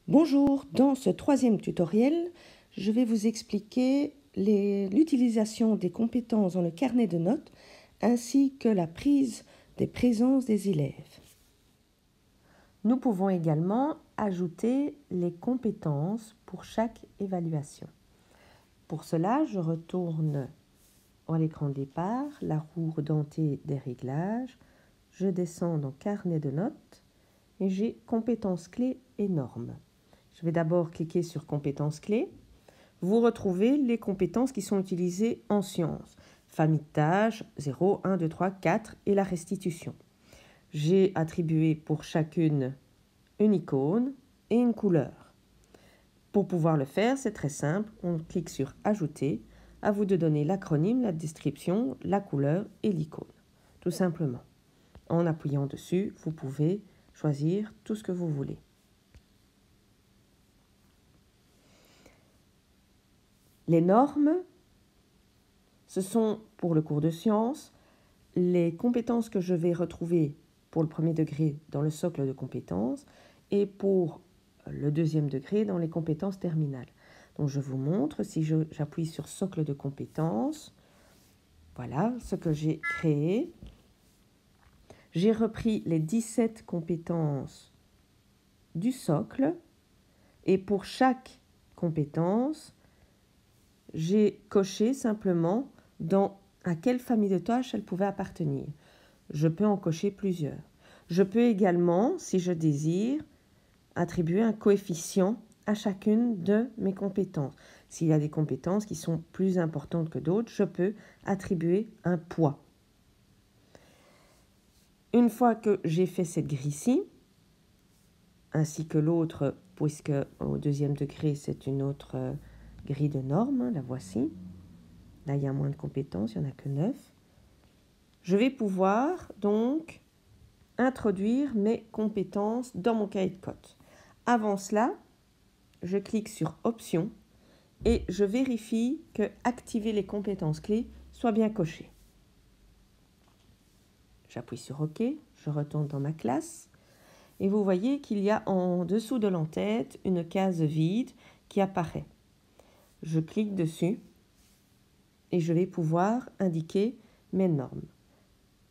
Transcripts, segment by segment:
Bonjour, dans ce troisième tutoriel, je vais vous expliquer l'utilisation des compétences dans le carnet de notes ainsi que la prise des présences des élèves. Nous pouvons également ajouter les compétences pour chaque évaluation. Pour cela, je retourne à l'écran de départ, la roue dentée des réglages, je descends dans carnet de notes et j'ai compétences clés et normes. Je vais d'abord cliquer sur compétences clés. Vous retrouvez les compétences qui sont utilisées en sciences. Famille de tâches, 0, 1, 2, 3, 4 et la restitution. J'ai attribué pour chacune une icône et une couleur. Pour pouvoir le faire, c'est très simple. On clique sur Ajouter. À vous de donner l'acronyme, la description, la couleur et l'icône. Tout simplement. En appuyant dessus, vous pouvez choisir tout ce que vous voulez. Les normes, ce sont pour le cours de sciences les compétences que je vais retrouver pour le premier degré dans le socle de compétences et pour le deuxième degré dans les compétences terminales. Donc je vous montre, si j'appuie sur socle de compétences, voilà ce que j'ai créé. J'ai repris les 17 compétences du socle et pour chaque compétence, j'ai coché simplement à quelle famille de tâches elle pouvait appartenir. Je peux en cocher plusieurs. Je peux également, si je désire, attribuer un coefficient à chacune de mes compétences. S'il y a des compétences qui sont plus importantes que d'autres, je peux attribuer un poids. Une fois que j'ai fait cette grille-ci, ainsi que l'autre, puisque au deuxième degré, c'est une autre grille de normes, la voici. Là, il y a moins de compétences, il n'y en a que 9. Je vais pouvoir donc introduire mes compétences dans mon cahier de cotes. Avant cela, je clique sur Options et je vérifie que Activer les compétences clés soit bien coché. J'appuie sur OK, je retourne dans ma classe et vous voyez qu'il y a en dessous de l'entête une case vide qui apparaît. Je clique dessus et je vais pouvoir indiquer mes normes.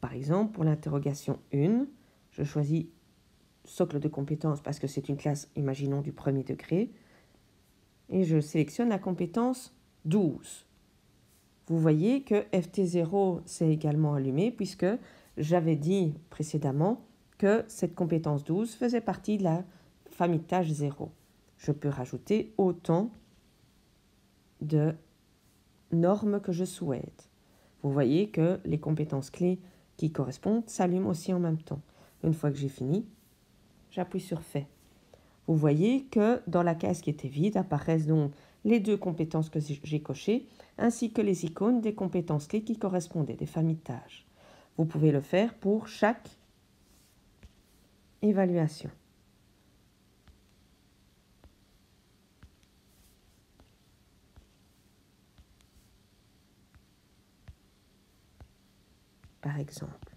Par exemple, pour l'interrogation 1, je choisis socle de compétences parce que c'est une classe, imaginons, du premier degré, et je sélectionne la compétence 12. Vous voyez que FT0 s'est également allumé puisque j'avais dit précédemment que cette compétence 12 faisait partie de la famille de tâches 0. Je peux rajouter autant de normes que je souhaite. Vous voyez que les compétences clés qui correspondent s'allument aussi en même temps. Une fois que j'ai fini, j'appuie sur Fait. Vous voyez que dans la case qui était vide apparaissent donc les deux compétences que j'ai cochées, ainsi que les icônes des compétences clés qui correspondaient, des familles de tâches. Vous pouvez le faire pour chaque évaluation. Par exemple.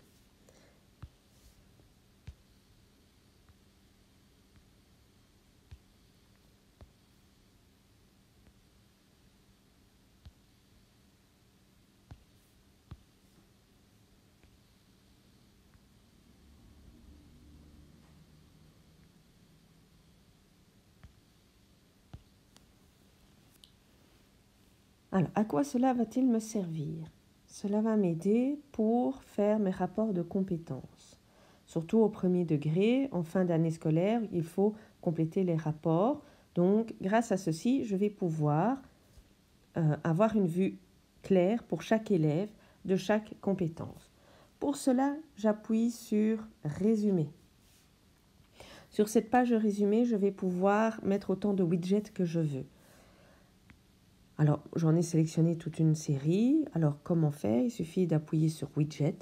Alors, à quoi cela va-t-il me servir? Cela va m'aider pour faire mes rapports de compétences. Surtout au premier degré, en fin d'année scolaire, il faut compléter les rapports. Donc, grâce à ceci, je vais pouvoir avoir une vue claire pour chaque élève de chaque compétence. Pour cela, j'appuie sur Résumer. Sur cette page de résumé, je vais pouvoir mettre autant de widgets que je veux. Alors, j'en ai sélectionné toute une série. Alors, comment faire? Il suffit d'appuyer sur Widget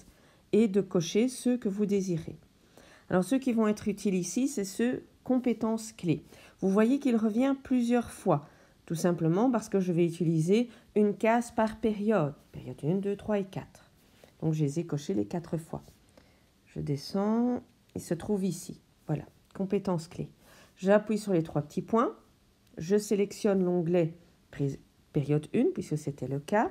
et de cocher ceux que vous désirez. Alors, ceux qui vont être utiles ici, c'est ceux compétences clés. Vous voyez qu'il revient plusieurs fois, tout simplement parce que je vais utiliser une case par période. Période 1, 2, 3 et 4. Donc, je les ai cochés les 4 fois. Je descends, il se trouve ici. Voilà, compétences clés. J'appuie sur les 3 petits points. Je sélectionne l'onglet période 1, puisque c'était le cas.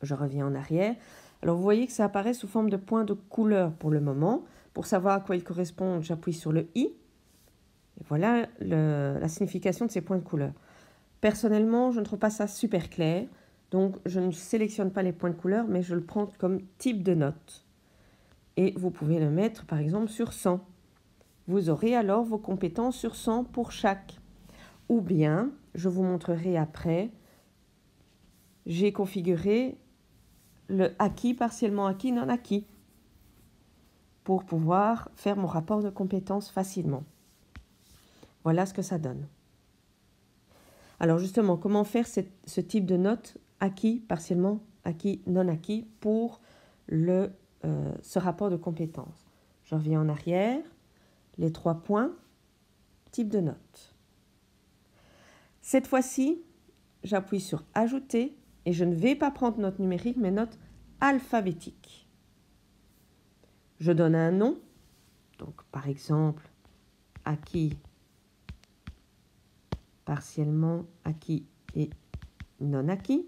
Je reviens en arrière. Alors, vous voyez que ça apparaît sous forme de points de couleur pour le moment. Pour savoir à quoi ils correspondent, j'appuie sur le I. Et voilà la signification de ces points de couleur. Personnellement, je ne trouve pas ça super clair. Donc, je ne sélectionne pas les points de couleur, mais je le prends comme type de note. Et vous pouvez le mettre, par exemple, sur 100. Vous aurez alors vos compétences sur 100 pour chaque. Ou bien, je vous montrerai après, j'ai configuré le acquis, partiellement acquis, non acquis, pour pouvoir faire mon rapport de compétences facilement. Voilà ce que ça donne. Alors justement, comment faire ce type de note acquis, partiellement acquis, non acquis pour ce rapport de compétences? Je reviens en arrière, les 3 points, type de note. Cette fois-ci, j'appuie sur ajouter et je ne vais pas prendre note numérique, mais note alphabétique. Je donne un nom, donc par exemple acquis, partiellement acquis et non acquis.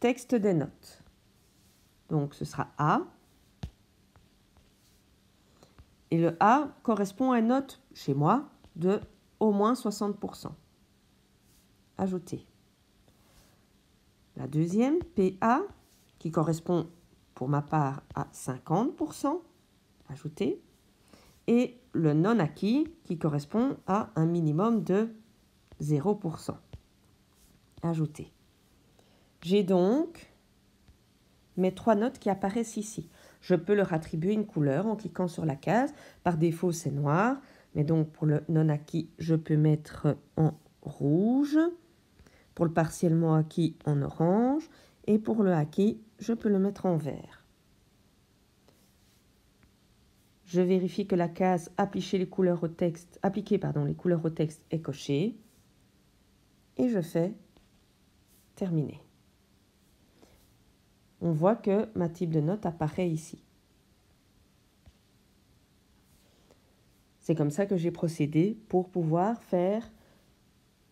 Texte des notes. Donc ce sera A. Et le A correspond à une note, chez moi, de au moins 60%. Ajouter. La deuxième, PA, qui correspond pour ma part à 50%. Ajouter. Et le non acquis, qui correspond à un minimum de 0%. Ajouter. J'ai donc mes 3 notes qui apparaissent ici. Je peux leur attribuer une couleur en cliquant sur la case. Par défaut, c'est noir. Mais donc, pour le non acquis, je peux mettre en rouge. Pour le partiellement acquis, en orange. Et pour le acquis, je peux le mettre en vert. Je vérifie que la case appliquer les couleurs au texte, les couleurs au texte est cochée. Et je fais terminer. On voit que ma type de note apparaît ici. C'est comme ça que j'ai procédé pour pouvoir faire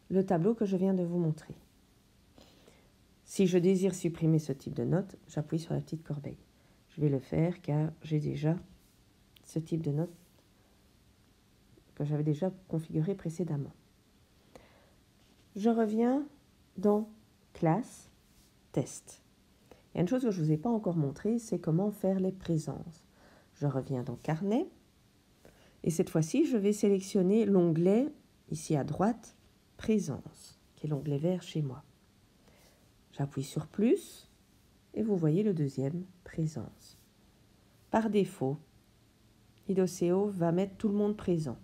le tableau que je viens de vous montrer. Si je désire supprimer ce type de note, j'appuie sur la petite corbeille. Je vais le faire car j'ai déjà ce type de note que j'avais déjà configuré précédemment. Je reviens dans classe, test. Il y a une chose que je ne vous ai pas encore montrée, c'est comment faire les présences. Je reviens dans carnet. Et cette fois-ci, je vais sélectionner l'onglet, ici à droite, présence, qui est l'onglet vert chez moi. J'appuie sur plus et vous voyez le deuxième, présence. Par défaut, Idoceo va mettre tout le monde présent.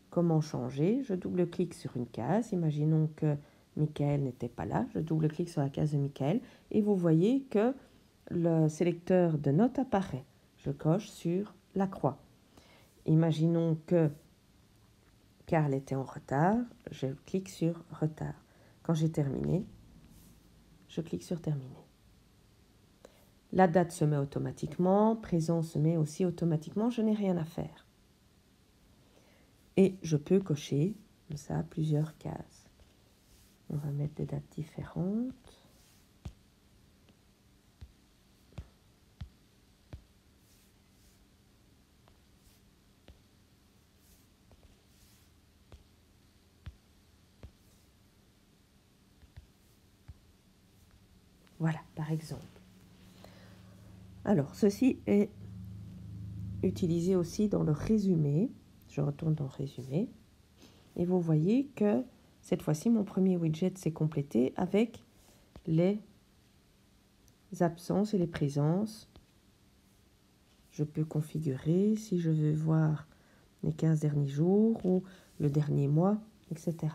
Comment changer? Je double-clique sur une case. Imaginons que Michael n'était pas là. Je double-clique sur la case de Michael et vous voyez que le sélecteur de notes apparaît. Je coche sur la croix. Imaginons que Karl était en retard. Je clique sur retard. Quand j'ai terminé, je clique sur terminer. La date se met automatiquement. Présent se met aussi automatiquement. Je n'ai rien à faire. Et je peux cocher, comme ça, plusieurs cases. On va mettre des dates différentes. Voilà, par exemple. Alors, ceci est utilisé aussi dans le résumé. Je retourne dans résumé. Et vous voyez que cette fois-ci, mon premier widget s'est complété avec les absences et les présences. Je peux configurer si je veux voir les 15 derniers jours ou le dernier mois, etc.